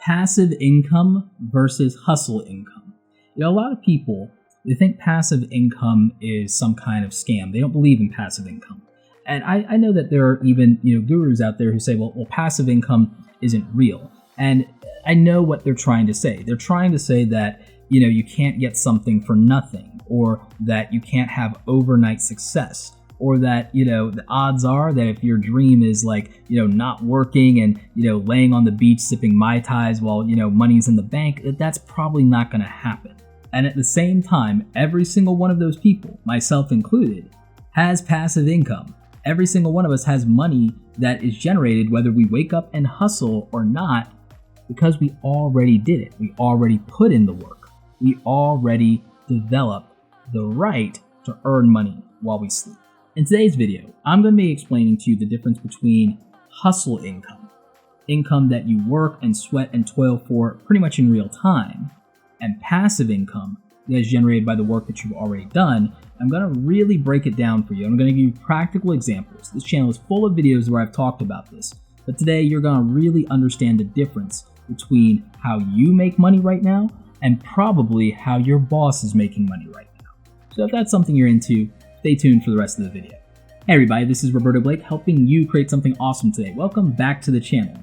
Passive income versus hustle income. A lot of people, they think passive income is some kind of scam. They don't believe in passive income. And I know that there are even gurus out there who say, well, passive income isn't real. And I know what they're trying to say. They're trying to say that you can't get something for nothing, or that you can't have overnight success, or that the odds are that if your dream is not working and laying on the beach sipping Mai Tais while money's in the bank, that's probably not going to happen. And at the same time, every single one of those people, myself included, has passive income. Every single one of us has money that is generated whether we wake up and hustle or not, because we already did it. We already put in the work. We already developed the right to earn money while we sleep. In today's video, I'm going to be explaining to you the difference between hustle income, income that you work and sweat and toil for pretty much in real time, and passive income that is generated by the work that you've already done. I'm going to really break it down for you. I'm going to give you practical examples. This channel is full of videos where I've talked about this, but today you're going to really understand the difference between how you make money right now and probably how your boss is making money right now. So if that's something you're into, stay tuned for the rest of the video. Hey everybody, this is Roberto Blake helping you create something awesome today. Welcome back to the channel.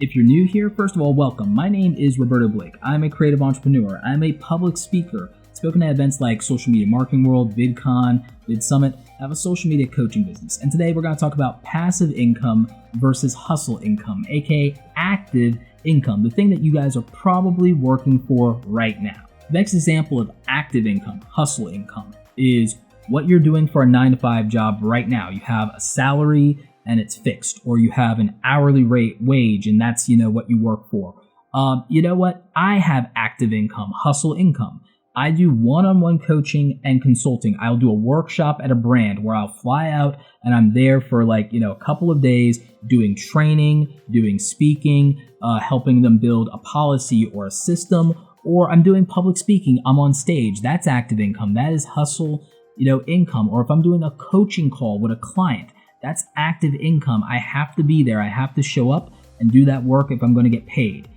If you're new here, first of all, welcome. My name is Roberto Blake. I'm a creative entrepreneur. I'm a public speaker, spoken at events like Social Media Marketing World, VidCon, VidSummit. I have a social media coaching business. And today we're going to talk about passive income versus hustle income, aka active income, the thing that you guys are probably working for right now. The next example of active income, hustle income, is what you're doing for a 9-to-5 job right now. You have a salary and it's fixed, or you have an hourly rate wage and that's what you work for. You know what? I have active income, hustle income. I do one-on-one coaching and consulting. I'll do a workshop at a brand where I'll fly out and I'm there for a couple of days doing training, doing speaking, helping them build a policy or a system, or I'm doing public speaking. I'm on stage. That's active income. That is hustle income. Or if I'm doing a coaching call with a client, that's active income. I have to be there. I have to show up and do that work if I'm going to get paid.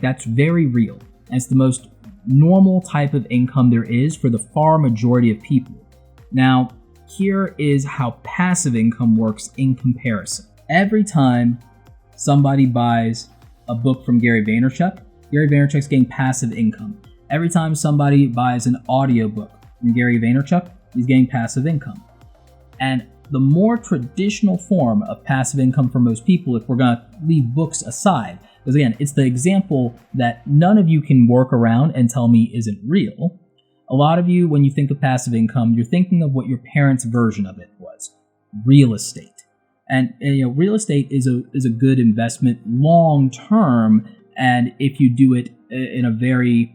That's very real. And it's the most normal type of income there is for the far majority of people. Now, here is how passive income works in comparison. Every time somebody buys a book from Gary Vaynerchuk's getting passive income. Every time somebody buys an audiobook from Gary Vaynerchuk, he's getting passive income. And the more traditional form of passive income for most people, if we're going to leave books aside, because again, it's the example that none of you can work around and tell me isn't real. A lot of you, when you think of passive income, you're thinking of what your parents' version of it was, real estate. And real estate is a good investment long term, and if you do it in a very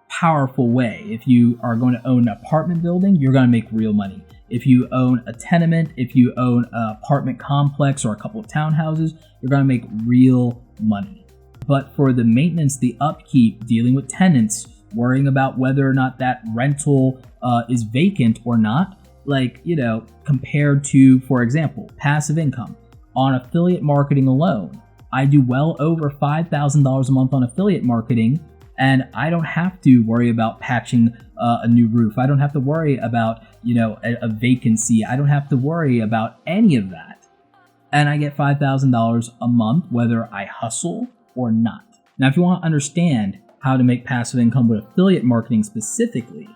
powerful way. If you are going to own an apartment building, you're going to make real money. If you own a tenement, if you own an apartment complex or a couple of townhouses, you're going to make real money. But for the maintenance, the upkeep, dealing with tenants, worrying about whether or not that rental is vacant or not, compared to, for example, passive income. On affiliate marketing alone, I do well over $5,000 a month on affiliate marketing, and I don't have to worry about patching a new roof. I don't have to worry about, a vacancy. I don't have to worry about any of that. And I get $5,000 a month, whether I hustle or not. Now, if you want to understand how to make passive income with affiliate marketing specifically,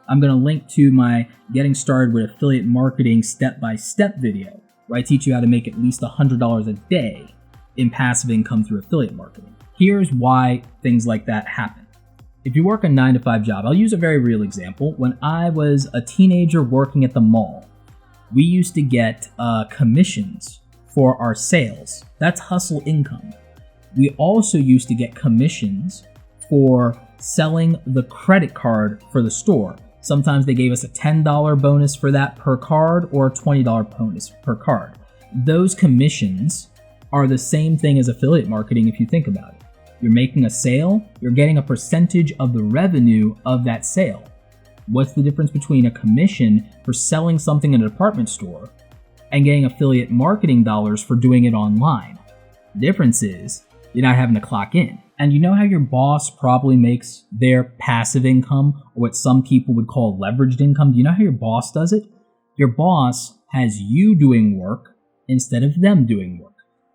I'm going to link to my Getting Started with Affiliate Marketing step-by-step video, where I teach you how to make at least $100 a day in passive income through affiliate marketing. Here's why things like that happen. If you work a 9-to-5 job, I'll use a very real example. When I was a teenager working at the mall, we used to get commissions for our sales. That's hustle income. We also used to get commissions for selling the credit card for the store. Sometimes they gave us a $10 bonus for that per card or a $20 bonus per card. Those commissions are the same thing as affiliate marketing if you think about it. You're making a sale, you're getting a percentage of the revenue of that sale. What's the difference between a commission for selling something in a department store and getting affiliate marketing dollars for doing it online? The difference is you're not having to clock in. And you know how your boss probably makes their passive income, or what some people would call leveraged income? Do you know how your boss does it? Your boss has you doing work instead of them doing work.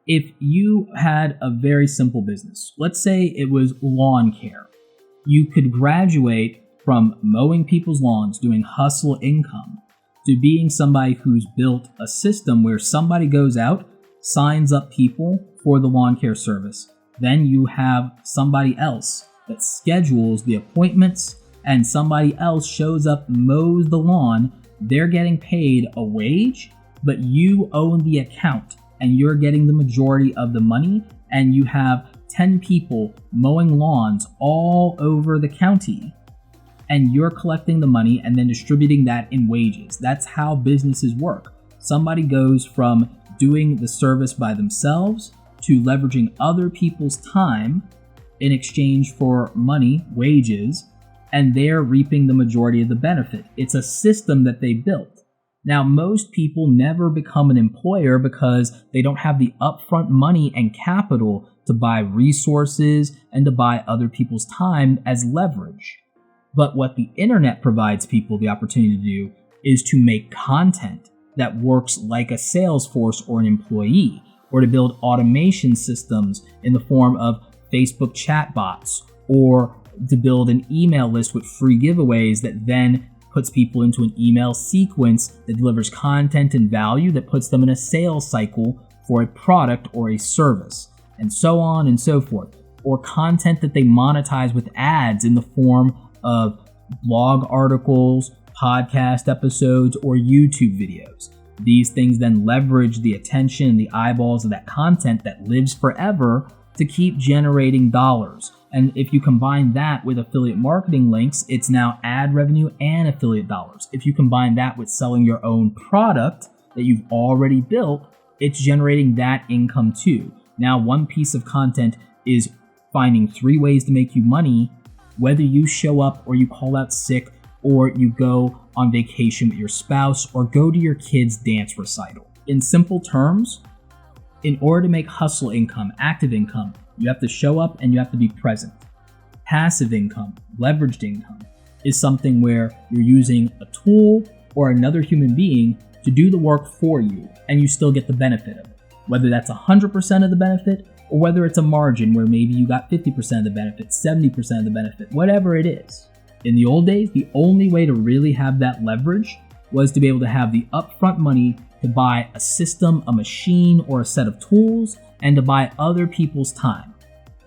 If you had a very simple business, let's say it was lawn care, you could graduate from mowing people's lawns, doing hustle income, to being somebody who's built a system where somebody goes out, signs up people for the lawn care service. Then you have somebody else that schedules the appointments, and somebody else shows up, mows the lawn. They're getting paid a wage, but you own the account and you're getting the majority of the money, and you have 10 people mowing lawns all over the county, and you're collecting the money and then distributing that in wages. That's how businesses work. Somebody goes from doing the service by themselves to leveraging other people's time in exchange for money, wages, and they're reaping the majority of the benefit. It's a system that they built. Now, most people never become an employer because they don't have the upfront money and capital to buy resources and to buy other people's time as leverage. But what the internet provides people the opportunity to do is to make content that works like a sales force or an employee, or to build automation systems in the form of Facebook chatbots, or to build an email list with free giveaways that then puts people into an email sequence that delivers content and value that puts them in a sales cycle for a product or a service, and so on and so forth. Or content that they monetize with ads in the form of blog articles, podcast episodes, or YouTube videos. These things then leverage the attention and the eyeballs of that content that lives forever to keep generating dollars. And if you combine that with affiliate marketing links, it's now ad revenue and affiliate dollars. If you combine that with selling your own product that you've already built, it's generating that income too. Now, one piece of content is finding 3 ways to make you money, whether you show up or you call out sick or you go on vacation with your spouse or go to your kid's dance recital. In simple terms, in order to make hustle income, active income, you have to show up and you have to be present. Passive income, leveraged income, is something where you're using a tool or another human being to do the work for you, and you still get the benefit of it. Whether that's 100% of the benefit, or whether it's a margin where maybe you got 50% of the benefit, 70% of the benefit, whatever it is. In the old days, the only way to really have that leverage was to be able to have the upfront money to buy a system, a machine, or a set of tools, and to buy other people's time.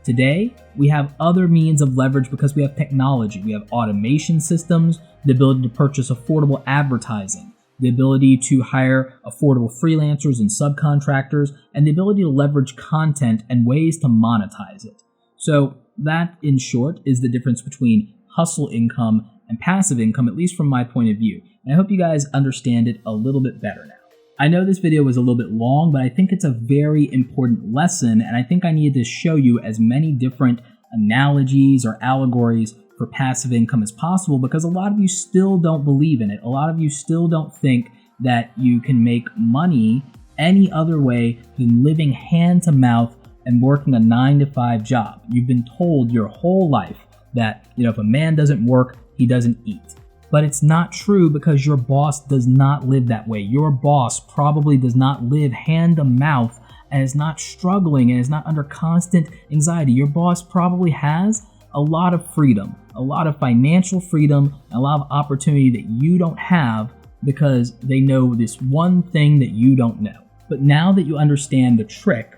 Today, we have other means of leverage because we have technology. We have automation systems, the ability to purchase affordable advertising, the ability to hire affordable freelancers and subcontractors, and the ability to leverage content and ways to monetize it. So that, in short, is the difference between hustle income and passive income, at least from my point of view. And I hope you guys understand it a little bit better now. I know this video was a little bit long, but I think it's a very important lesson, and I think I needed to show you as many different analogies or allegories for passive income as possible, because a lot of you still don't believe in it. A lot of you still don't think that you can make money any other way than living hand to mouth and working a 9-to-5 job. You've been told your whole life that, if a man doesn't work, he doesn't eat. But it's not true, because your boss does not live that way. Your boss probably does not live hand to mouth and is not struggling and is not under constant anxiety. Your boss probably has a lot of freedom, a lot of financial freedom, and a lot of opportunity that you don't have because they know this one thing that you don't know. But now that you understand the trick,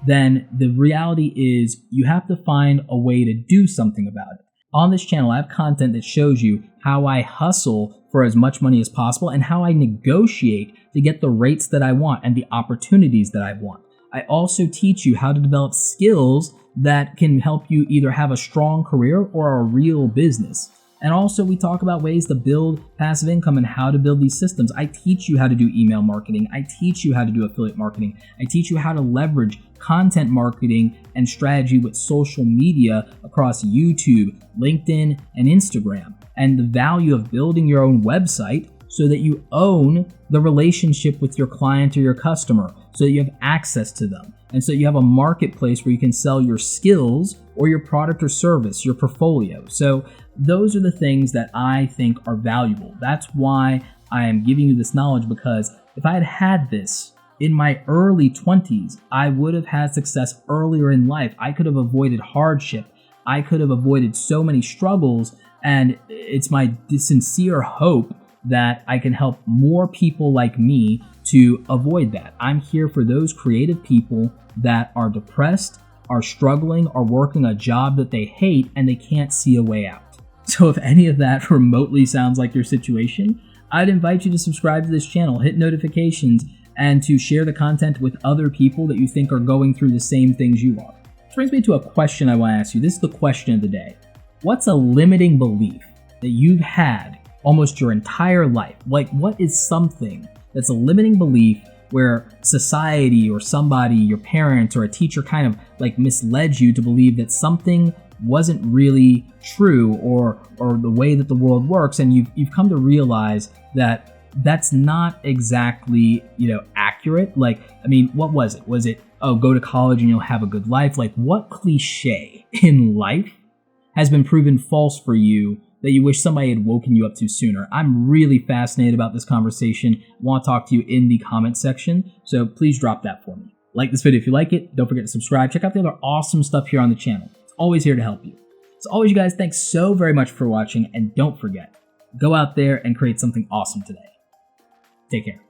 then the reality is you have to find a way to do something about it. On this channel, I have content that shows you how I hustle for as much money as possible and how I negotiate to get the rates that I want and the opportunities that I want. I also teach you how to develop skills that can help you either have a strong career or a real business. And also we talk about ways to build passive income and how to build these systems. I teach you how to do email marketing. I teach you how to do affiliate marketing. I teach you how to leverage content marketing and strategy with social media across YouTube, LinkedIn, and Instagram, and the value of building your own website so that you own the relationship with your client or your customer, so that you have access to them. And so you have a marketplace where you can sell your skills or your product or service, your portfolio. So those are the things that I think are valuable. That's why I am giving you this knowledge, because if I had had this in my early 20s, I would have had success earlier in life. I could have avoided hardship. I could have avoided so many struggles. And it's my sincere hope that I can help more people like me to avoid that. I'm here for those creative people that are depressed, are struggling, are working a job that they hate, and they can't see a way out. So if any of that remotely sounds like your situation, I'd invite you to subscribe to this channel, hit notifications, and to share the content with other people that you think are going through the same things you are. Which brings me to a question I want to ask you. This is the question of the day. What's a limiting belief that you've had almost your entire life? Like, what is something that's a limiting belief where society or somebody, your parents or a teacher, kind of like misled you to believe that something wasn't really true or the way that the world works, and you've come to realize that that's not exactly, accurate? Like, I mean, what was it? Was it, oh, go to college and you'll have a good life? Like, what cliche in life has been proven false for you that you wish somebody had woken you up to sooner? I'm really fascinated about this conversation. I want to talk to you in the comment section, so please drop that for me. Like this video if you like it. Don't forget to subscribe. Check out the other awesome stuff here on the channel. It's always here to help you. As always, you guys, thanks so very much for watching, and don't forget, go out there and create something awesome today. Take care.